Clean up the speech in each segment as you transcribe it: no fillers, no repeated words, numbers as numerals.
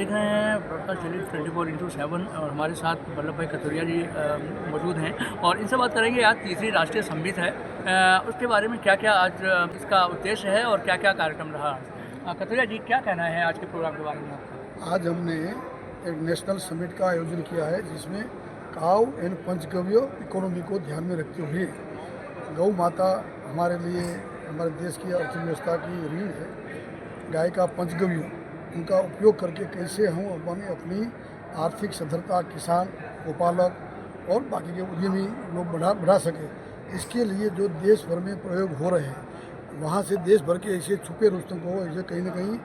देख रहे हैं ब्रॉडकास्ट डेली 24/7 और हमारे साथ वल्लभ भाई कथुरिया जी मौजूद हैं और इनसे बात करेंगे। आज तीसरी राष्ट्रीय संमित है, उसके बारे में क्या क्या आज इसका उद्देश्य है और क्या क्या कार्यक्रम रहा। कथुरिया जी, क्या कहना है आज के प्रोग्राम के बारे में आपका? आज हमने एक नेशनल समिट का आयोजन किया है जिसमें काऊ एंड पंचगव्य इकोनॉमी को ध्यान में रखते हुए गौ माता हमारे लिए हमारे देश की अर्थव्यवस्था की रीढ़ है। गाय का पंचगव्य उनका उपयोग करके कैसे हम अपनी आर्थिक सधरता किसान गोपालक और बाकी के उद्यमी लोग बढ़ा सके, इसके लिए जो देश भर में प्रयोग हो रहे हैं वहाँ से देश भर के ऐसे छुपे रुस्तों को ऐसे कहीं ना कहीं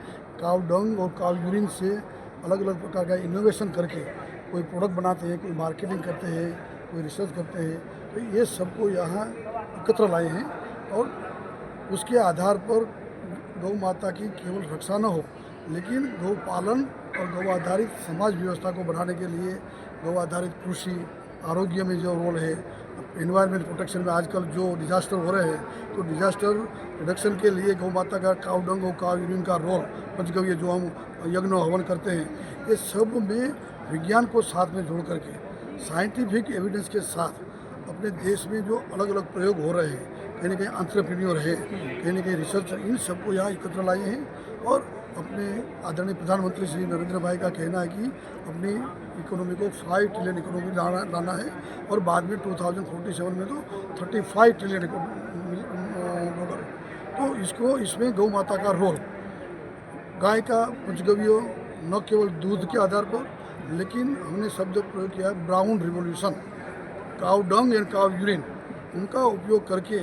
काव डंग और काव यूरिन से अलग अलग प्रकार का इनोवेशन करके कोई प्रोडक्ट बनाते हैं, कोई मार्केटिंग करते हैं, कोई रिसर्च करते हैं। तो ये सबको यहाँ एकत्र लाए हैं और उसके आधार पर गौ माता की केवल रक्षा न हो लेकिन गौ पालन और गौ आधारित समाज व्यवस्था को बढ़ाने के लिए गौ आधारित कृषि, आरोग्य में जो रोल है, एनवायरनमेंट प्रोटेक्शन में आजकल जो डिजास्टर हो रहे हैं तो डिजास्टर रिडक्शन के लिए गौ माता का काव डंग और काव यूरिन का रोल, पंचगव्य जो हम यज्ञ हवन करते हैं, ये सब में विज्ञान को साथ में जोड़ करके साइंटिफिक एविडेंस के साथ अपने देश में जो अलग अलग प्रयोग हो रहे हैं, कहीं ना कहीं एंटरप्रेन्योर है, कहीं ना कहीं रिसर्च, इन सबको यहाँ एकत्र लाए हैं। और अपने आदरणीय प्रधानमंत्री श्री नरेंद्र भाई का कहना है कि अपनी इकोनॉमी को 5 ट्रिलियन इकोनॉमी लाना है और बाद में 2047 में तो 35 ट्रिलियन डॉलर। तो इसमें गौ माता का रोल, गाय का पंचगव्य न केवल दूध के आधार पर, लेकिन हमने शब्द प्रयोग किया है ब्राउन रिवोल्यूशन, काव डंग एंड काव यूरिन, उनका उपयोग करके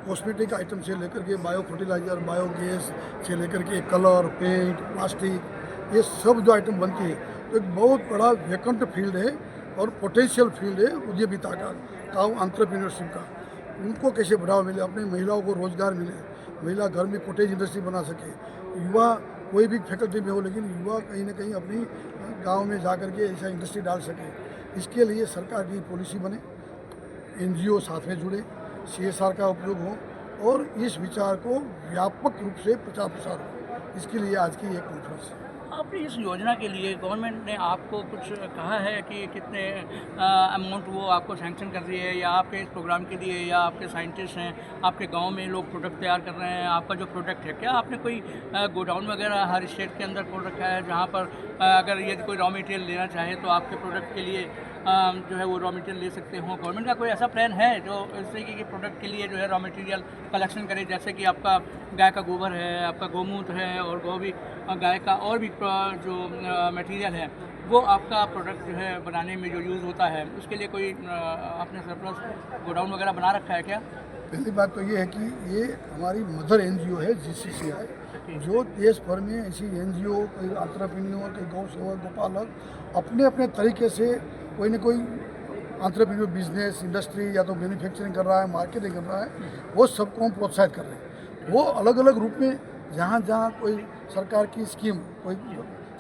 कॉस्मेटिक आइटम से लेकर के बायो फर्टिलाइज़र, बायोगैस से लेकर के कलर, पेंट, प्लास्टिक, ये सब जो आइटम बनती है तो एक बहुत बड़ा वैकेंट फील्ड है और पोटेंशियल फील्ड है उद्यमिता का, काउ एंटरप्रेन्योरशिप का। उनको कैसे बढ़ावा मिले, अपने महिलाओं को रोजगार मिले, महिला घर में कॉटेज इंडस्ट्री बना सके, युवा कोई भी फैकल्टी में हो लेकिन युवा कहीं ना कहीं अपनी गाँव में जा कर के ऐसा इंडस्ट्री डाल सके, इसके लिए सरकार की पॉलिसी बने, NGO साथ में जुड़े, CSR का उपयोग हो और इस विचार को व्यापक रूप से प्रचार प्रसार हो, इसके लिए आज की एक कॉन्फ्रेंस है। आपने इस योजना के लिए गवर्नमेंट ने आपको कुछ कहा है कि कितने अमाउंट वो आपको सैंक्शन कर रही है, या आपके इस प्रोग्राम के लिए, या आपके साइंटिस्ट हैं, आपके गांव में लोग प्रोडक्ट तैयार कर रहे हैं, आपका जो प्रोडक्ट है, क्या आपने कोई गोडाउन वगैरह हर स्टेट के अंदर खोल रखा है जहां पर अगर यदि कोई रॉ मटेरियल लेना चाहे तो आपके प्रोडक्ट के लिए जो है वो रॉ मटेरियल ले सकते हो? गवर्नमेंट का कोई ऐसा प्लान है जो इस तरीके के प्रोडक्ट के लिए जो है रॉ मटेरियल कलेक्शन करे, जैसे कि आपका गाय का गोबर है, आपका गौमूत्र है और गौ भी गाय का और भी जो मटेरियल है वो आपका प्रोडक्ट जो है बनाने में जो यूज़ होता है, उसके लिए कोई आपने सरप्लस गोडाउन वगैरह बना रखा है क्या? पहली बात तो ये है कि ये हमारी मदर NGO है GCCI, जो देश भर में ऐसी NGO, कोई एंटरप्रेन्योर, कोई गौ सेवक, गोपालक अपने अपने तरीके से कोई ना कोई एंटरप्रेन्योर बिजनेस, इंडस्ट्री या तो मैन्युफैक्चरिंग कर रहा है, मार्केटिंग कर रहा है, वो सबको हम प्रोत्साहित कर रहे हैं। वो अलग अलग रूप में जहाँ जहाँ कोई सरकार की स्कीम, कोई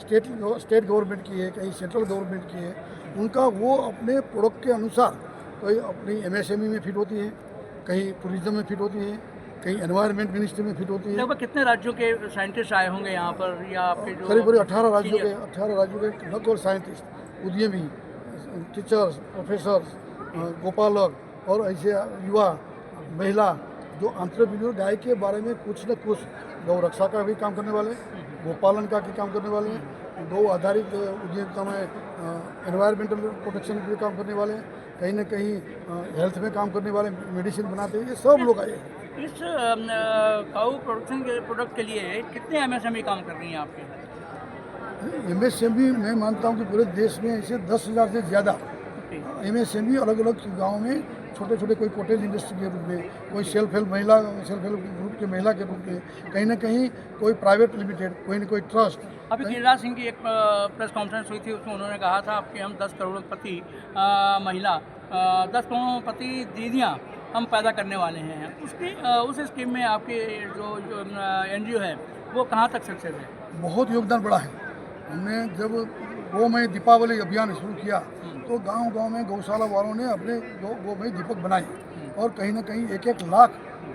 स्टेट गवर्नमेंट की है, कहीं सेंट्रल गवर्नमेंट की है, उनका वो अपने प्रोडक्ट के अनुसार कोई अपनी MSME में फिट होती है, कहीं टूरिज्म में फिट होती है, कहीं एनवायरनमेंट मिनिस्ट्री में फिट होती है। लगभग कितने राज्यों के साइंटिस्ट आए होंगे यहाँ पर, या आपके जो करीब 18 राज्यों के लगभग साइंटिस्ट, उद्यमी, टीचर्स, प्रोफेसर्स, गोपालक और ऐसे युवा, महिला जो एंटरप्रेन्योर गाय के बारे में कुछ न कुछ गौ रक्षा का भी काम करने वाले, गोपालन का भी काम करने वाले, गौ आधारित उद्यमिता में एनवायरमेंटल प्रोटेक्शन के भी काम करने वाले, कहीं ना कहीं हेल्थ में काम करने वाले, मेडिसिन बनाते हैं, ये सब लोग आए हैं। इस काऊ प्रोडक्शन के प्रोडक्ट के लिए कितने MSME काम कर रही हैं आपके? MSME मैं मानता हूँ कि पूरे देश में ऐसे 10,000 से ज़्यादा MSME अलग अलग गाँव में छोटे छोटे, कोई कॉटेज इंडस्ट्री के रूप में, कोई सेल्फ हेल्प ग्रुप के महिला के रूप में, कहीं ना कहीं कोई प्राइवेट लिमिटेड, कोई ना कोई ट्रस्ट। अभी गिरिराज सिंह की एक प्रेस कॉन्फ्रेंस हुई थी, उसमें उन्होंने कहा था कि हम 10 करोड़पति महिला, 10 करोड़पति दीदियाँ हम पैदा करने वाले हैं। उस स्कीम में आपके जो NGO है वो कहाँ तक सक्सेस है? बहुत योगदान बड़ा है। हमने जब गौमय दीपावली अभियान शुरू किया तो गांव-गांव में गौशाला वालों ने अपने गौमय दीपक बनाए और कहीं ना कहीं 1-1 लाख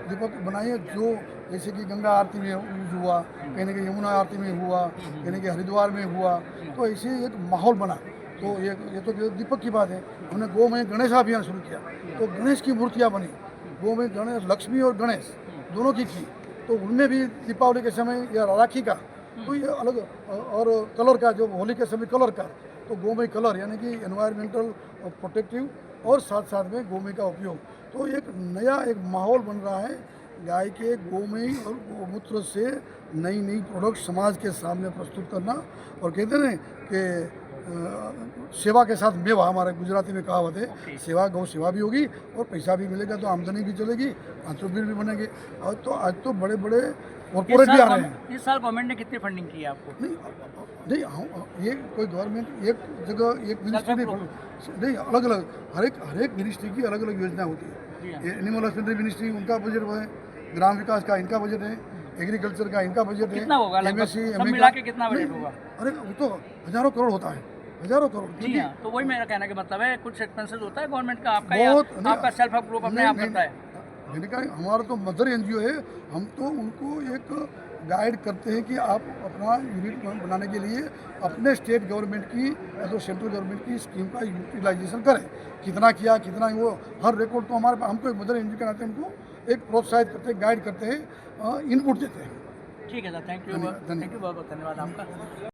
दीपक बनाए हैं जो जैसे कि गंगा आरती में यूज हुआ, कहीं ना कहीं यमुना आरती में हुआ, कहीं ना कहीं हरिद्वार में हुआ, तो ऐसे एक माहौल बना। तो ये तो दीपक की बात है। हमने गौ में गणेश अभियान शुरू किया, तो गणेश की मूर्तियाँ बनी, गौ में गणेश, लक्ष्मी और गणेश दोनों की थी। तो उनमें भी दीपावली के समय या राखी का तो ये अलग, और कलर का जो होली के समय कलर का, तो गोमय कलर यानी कि एनवायरमेंटल प्रोटेक्टिव और साथ साथ में गोमय का उपयोग। तो एक नया एक माहौल बन रहा है। गाय के गोमय और गोमूत्र से नई नई प्रोडक्ट समाज के सामने प्रस्तुत करना। और कहते हैं कि सेवा के साथ मेवा, हमारे गुजराती में कहावत है, सेवा गौ सेवा भी होगी और पैसा भी मिलेगा, तो आमदनी भी चलेगी, आंतरवीर भी बनेंगे। और तो आज तो बड़े बड़े कॉर्पोरेट भी आ रहे हैं। इस साल गवर्नमेंट ने कितनी फंडिंग की है आपको? नहीं ये कोई गवर्नमेंट एक जगह एक मिनिस्ट्री नहीं, अलग अलग हर एक मिनिस्ट्री की अलग अलग योजना होती है। एनिमल हस्बेंड्री मिनिस्ट्री, उनका बजट है, ग्राम विकास का इनका बजट है, एग्रीकल्चर का इनका बजट है। कितना होगा लगभग? सब मिला के कितना बजट होगा? अरे वो तो हजारों करोड़ होता है, हजारों करोड़। जी हाँ, तो वही मेरा कहने का मतलब है, कुछ एक्सपेंसेस होता है गवर्नमेंट का आपका, या आपका सेल्फ हेल्प ग्रुप अपने आप करता है? मैंने कहा हमारा तो मदर एनजीओ है, हम तो उनको एक गाइड करते हैं कि आप अपना यूनिट बनाने के लिए अपने स्टेट गवर्नमेंट की या तो सेंट्रल गवर्नमेंट की स्कीम का यूटिलाइजेशन करें। कितना किया, कितना वो हर रिकॉर्ड तो हमारे पास, हमको एक मदर एनजीओ के नाते हमको एक प्रोत्साहित करते हैं, गाइड करते हैं, इनपुट देते हैं। ठीक है सर, थैंक यू बहुत बहुत धन्यवाद आपका।